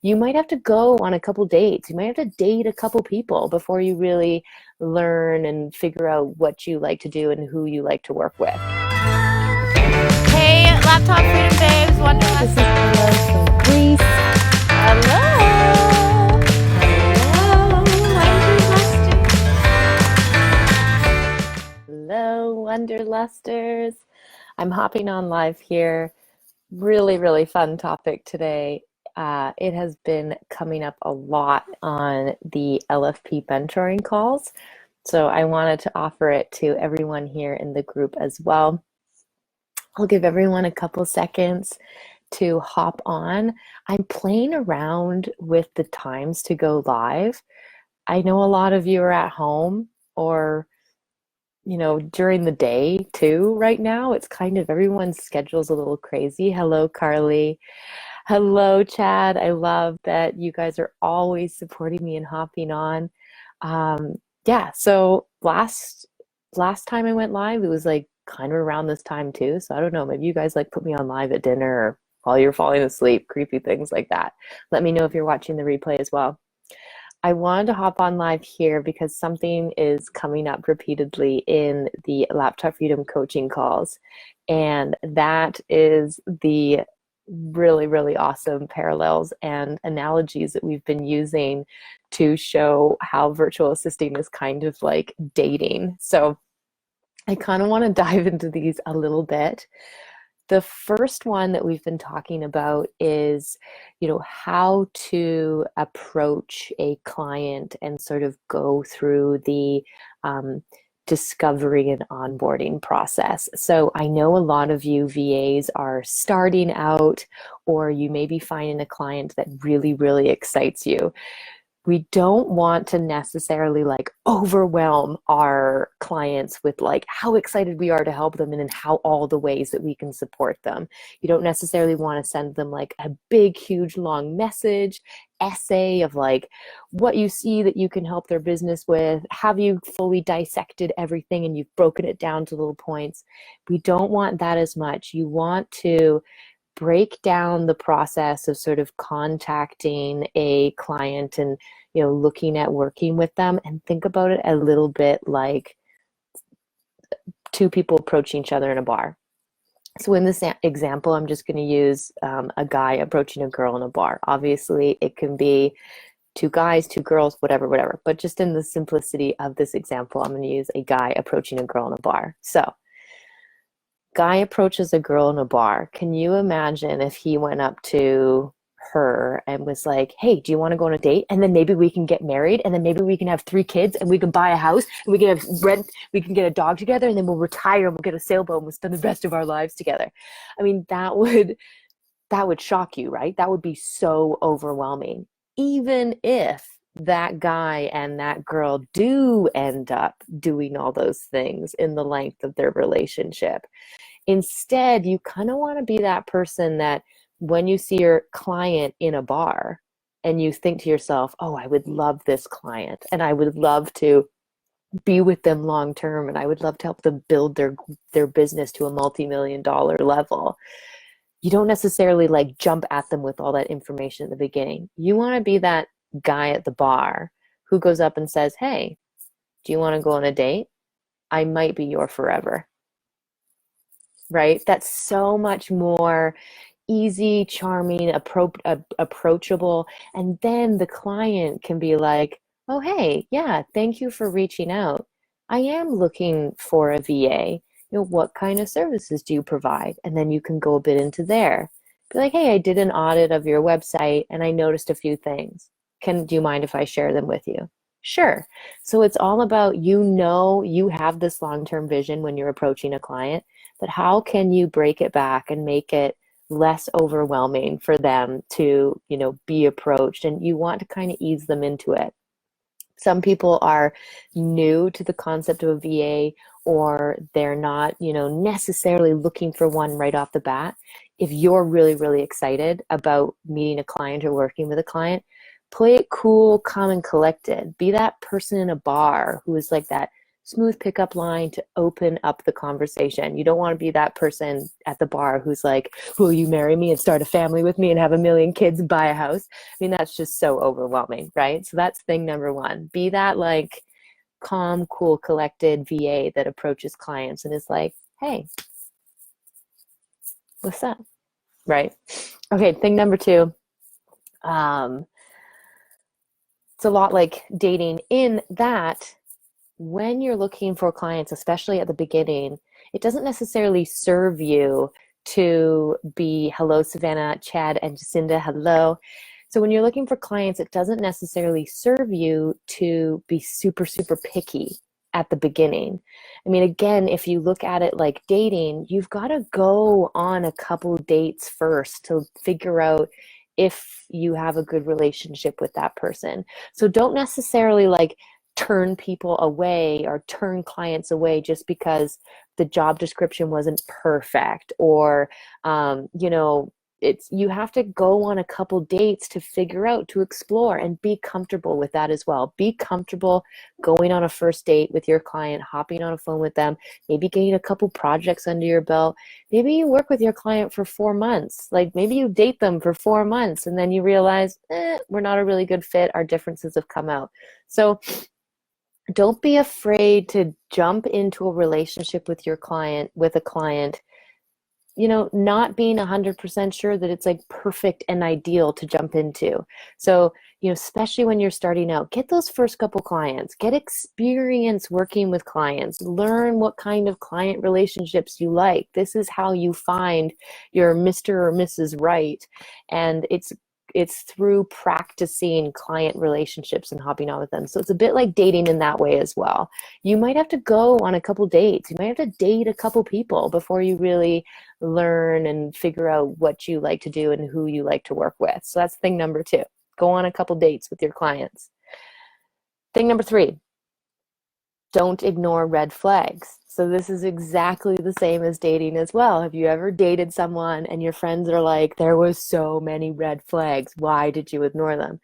You might have to go on a couple dates. You might have to date a couple people before you really learn and figure out what you like to do and who you like to work with. Hey, Laptop Freedom Babes, This Wanderlust. is Carlos from Greece. Hello. Hello, Wanderlusters. I'm hopping on live here. Really, really fun topic today. It has been coming up a lot on the LFP mentoring calls. So I wanted to offer it to everyone here in the group as well. I'll give everyone a couple seconds to hop on. I'm playing around with the times to go live. I know a lot of you are at home or during the day too right now. It's kind of everyone's schedule's a little crazy. Hello, Carly. Hello, Chad. I love that you guys are always supporting me and hopping on. Yeah, so last time I went live, it was like kind of around this time too. So I don't know, maybe you guys like put me on live at dinner or while you're falling asleep, creepy things like that. Let me know if you're watching the replay as well. I wanted to hop on live here because something is coming up repeatedly in the Laptop Freedom coaching calls, and that is the really, really awesome parallels and analogies that we've been using to show how virtual assisting is kind of like dating. So I kind of want to dive into these a little bit. The first one that we've been talking about is, how to approach a client and sort of go through the discovery and onboarding process. So I know a lot of you VAs are starting out, or you may be finding a client that really, really excites you. We don't want to necessarily like overwhelm our clients with like how excited we are to help them and in how all the ways that we can support them. You don't necessarily want to send them like a big, huge, long message, essay of like what you see that you can help their business with. Have you fully dissected everything and you've broken it down to little points? We don't want that as much. You want to break down the process of sort of contacting a client and looking at working with them, and think about it a little bit like two people approaching each other in a bar. So in this example, I'm just going to use a guy approaching a girl in a bar. Obviously it can be two guys, two girls, whatever, but just in the simplicity of this example, I'm going to use a guy approaching a girl in a bar. So guy approaches a girl in a bar. Can you imagine if he went up to her and was like, hey, do you want to go on a date? And then maybe we can get married, and then maybe we can have 3 kids, and we can buy a house, and we can have rent, we can get a dog together, and then we'll retire and we'll get a sailboat and we'll spend the rest of our lives together. I mean, that would shock you, right? That would be so overwhelming. Even if that guy and that girl do end up doing all those things in the length of their relationship. Instead, you kind of want to be that person that when you see your client in a bar and you think to yourself, oh, I would love this client and I would love to be with them long term and I would love to help them build their business to a multi-million-dollar level. You don't necessarily like jump at them with all that information at the beginning. You want to be that guy at the bar who goes up and says, hey, do you want to go on a date? I might be your forever. Right? That's so much more easy, charming, approachable. And then the client can be like, oh, hey, yeah, thank you for reaching out. I am looking for a VA. What kind of services do you provide? And then you can go a bit into there. Be like, hey, I did an audit of your website and I noticed a few things. Do you mind if I share them with you? Sure. So it's all about, you have this long-term vision when you're approaching a client, but how can you break it back and make it less overwhelming for them to, be approached, and you want to kind of ease them into it. Some people are new to the concept of a VA, or they're not, necessarily looking for one right off the bat. If you're really, really excited about meeting a client or working with a client, play it cool, calm, and collected. Be that person in a bar who is like that smooth pickup line to open up the conversation. You don't want to be that person at the bar who's like, will you marry me and start a family with me and have a million kids and buy a house? I mean, that's just so overwhelming, right? So that's thing number one. Be that like calm, cool, collected VA that approaches clients and is like, hey, what's up? Right? Okay, thing number two. It's a lot like dating in that when you're looking for clients, especially at the beginning, it doesn't necessarily serve you to be hello, Savannah, Chad, and Jacinda, hello. So when you're looking for clients, it doesn't necessarily serve you to be super, super picky at the beginning. I mean, again, if you look at it like dating, you've got to go on a couple dates first to figure out if you have a good relationship with that person. So don't necessarily like turn people away or turn clients away just because the job description wasn't perfect or it's you have to go on a couple dates to figure out, to explore, and be comfortable with that as well. Be comfortable going on a first date with your client, hopping on a phone with them, maybe getting a couple projects under your belt. Maybe you work with your client for 4 months, like maybe you date them for 4 months and then you realize we're not a really good fit, our differences have come out. So don't be afraid to jump into a relationship with your client, with a client, not being 100% sure that it's like perfect and ideal to jump into. So, especially when you're starting out, get those first couple clients, get experience working with clients, learn what kind of client relationships you like. This is how you find your Mr. or Mrs. Right. And it's through practicing client relationships and hopping on with them. So it's a bit like dating in that way as well. You might have to go on a couple dates. You might have to date a couple people before you really learn and figure out what you like to do and who you like to work with. So that's thing number two. Go on a couple dates with your clients. Thing number three, don't ignore red flags. So this is exactly the same as dating as well. Have you ever dated someone and your friends are like, there was so many red flags. Why did you ignore them?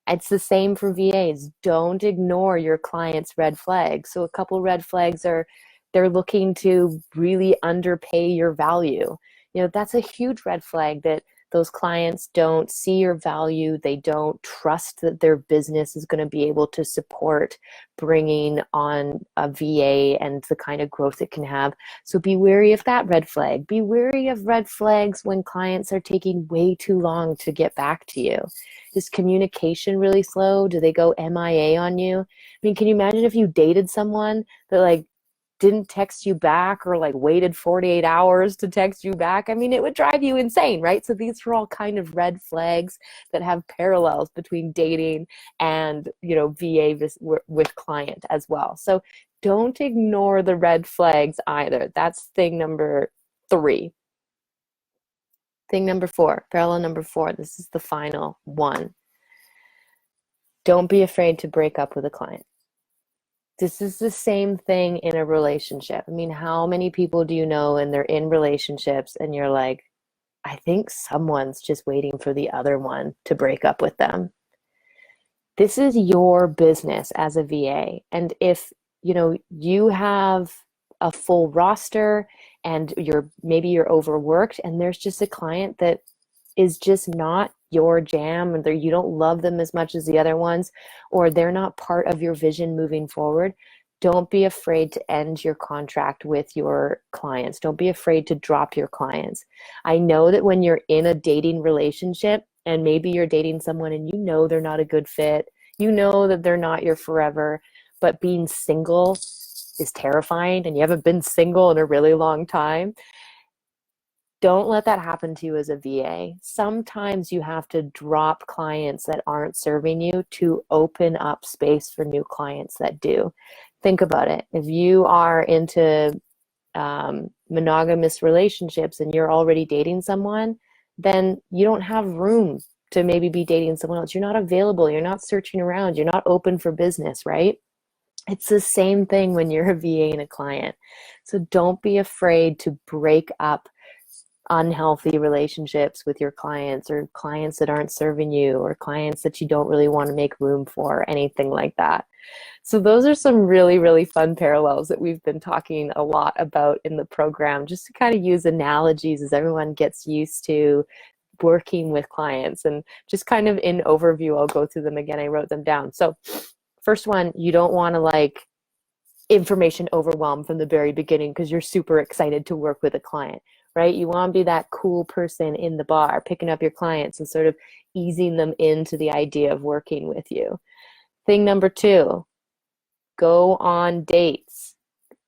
It's the same for VAs. Don't ignore your clients' red flags. So a couple red flags are they're looking to really underpay your value. That's a huge red flag that those clients don't see your value. They don't trust that their business is going to be able to support bringing on a VA and the kind of growth it can have. So be wary of that red flag. Be wary of red flags when clients are taking way too long to get back to you. Is communication really slow? Do they go MIA on you? I mean, can you imagine if you dated someone that like didn't text you back or like waited 48 hours to text you back? I mean, it would drive you insane, right? So these are all kind of red flags that have parallels between dating and, VA with client as well. So don't ignore the red flags either. That's thing number three. Thing number four, parallel number four. This is the final one. Don't be afraid to break up with a client. This is the same thing in a relationship. I mean, how many people do you know and they're in relationships and you're like, I think someone's just waiting for the other one to break up with them. This is your business as a VA. And if, you have a full roster and maybe you're overworked and there's just a client that is just not your jam and you don't love them as much as the other ones, or they're not part of your vision moving forward, don't be afraid to end your contract with your clients. Don't be afraid to drop your clients. I know that when you're in a dating relationship and maybe you're dating someone and they're not a good fit, that they're not your forever, but being single is terrifying and you haven't been single in a really long time. Don't let that happen to you as a VA. Sometimes you have to drop clients that aren't serving you to open up space for new clients that do. Think about it. If you are into monogamous relationships and you're already dating someone, then you don't have room to maybe be dating someone else. You're not available. You're not searching around. You're not open for business, right? It's the same thing when you're a VA and a client. So don't be afraid to break up unhealthy relationships with your clients or clients that aren't serving you or clients that you don't really want to make room for, anything like that. So those are some really, really fun parallels that we've been talking a lot about in the program, just to kind of use analogies as everyone gets used to working with clients. And just kind of in overview, I'll go through them again. I wrote them down. So first one, you don't want to like information overwhelm from the very beginning because you're super excited to work with a client, right? You want to be that cool person in the bar, picking up your clients and sort of easing them into the idea of working with you. Thing number two, go on dates.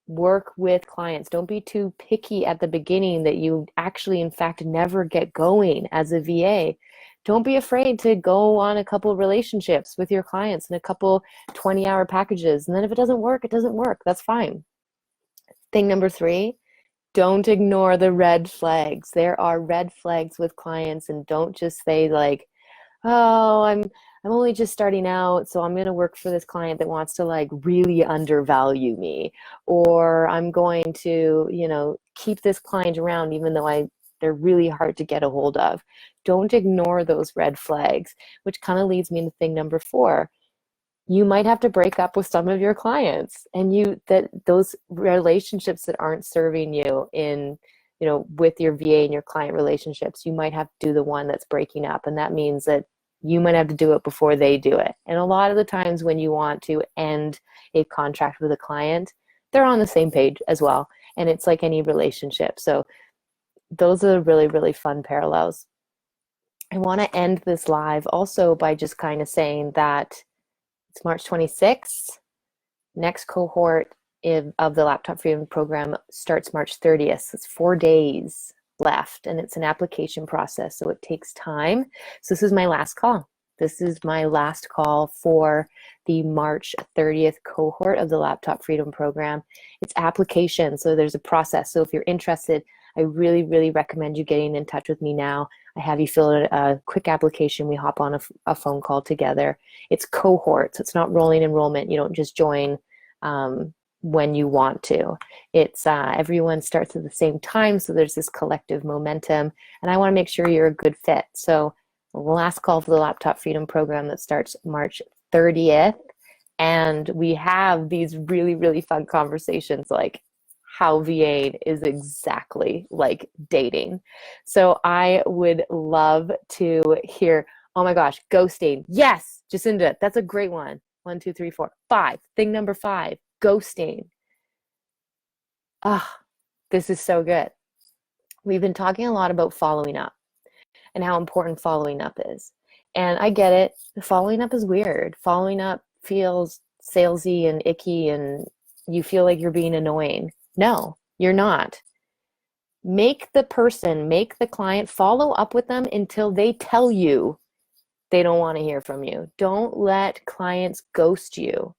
Work with clients. Don't be too picky at the beginning that you actually, in fact, never get going as a VA. Don't be afraid to go on a couple relationships with your clients and a couple 20-hour packages. And then if it doesn't work, it doesn't work. That's fine. Thing number three, don't ignore the red flags. There are red flags with clients, and don't just say like, oh, I'm only just starting out, so I'm going to work for this client that wants to like really undervalue me, or I'm going to, keep this client around even though they're really hard to get a hold of. Don't ignore those red flags, which kind of leads me into thing number four. You might have to break up with some of your clients, and those relationships that aren't serving you in, with your VA and your client relationships, you might have to do the one that's breaking up, and that means that you might have to do it before they do it. And a lot of the times when you want to end a contract with a client, they're on the same page as well. And it's like any relationship. So those are really, really fun parallels. I want to end this live also by just kind of saying that it's March 26th. Next cohort of the Laptop Freedom Program starts March 30th. So it's 4 days left, and it's an application process, so it takes time. So this is my last call. This is my last call for the March 30th cohort of the Laptop Freedom Program. It's application, so there's a process. So if you're interested, I really, really recommend you getting in touch with me now. I have you fill out a quick application. We hop on a phone call together. It's cohorts. It's not rolling enrollment. You don't just join when you want to. It's everyone starts at the same time, so there's this collective momentum, and I want to make sure you're a good fit. So last call for the Laptop Freedom Program that starts March 30th, and we have these really, really fun conversations like how VA is exactly like dating. So I would love to hear, oh my gosh, ghosting. Yes, Jacinda, that's a great one. 1, 2, 3, 4, 5. Thing number 5, ghosting. This is so good. We've been talking a lot about following up and how important following up is. And I get it. Following up is weird. Following up feels salesy and icky, and you feel like you're being annoying. No, you're not. Make the client follow up with them until they tell you they don't want to hear from you. Don't let clients ghost you.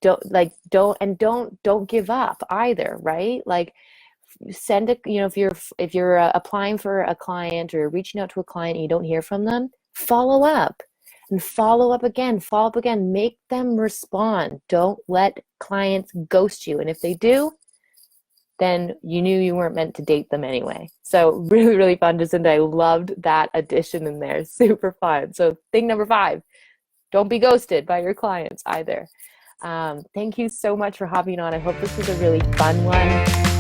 Don't give up either, right? Like send a, if you're applying for a client or reaching out to a client and you don't hear from them, follow up and follow up again, make them respond. Don't let clients ghost you. And if they do, then you knew you weren't meant to date them anyway. So really, really fun, Jacinda. I loved that addition in there. Super fun. So thing number 5, don't be ghosted by your clients either. Thank you so much for hopping on. I hope this was a really fun one.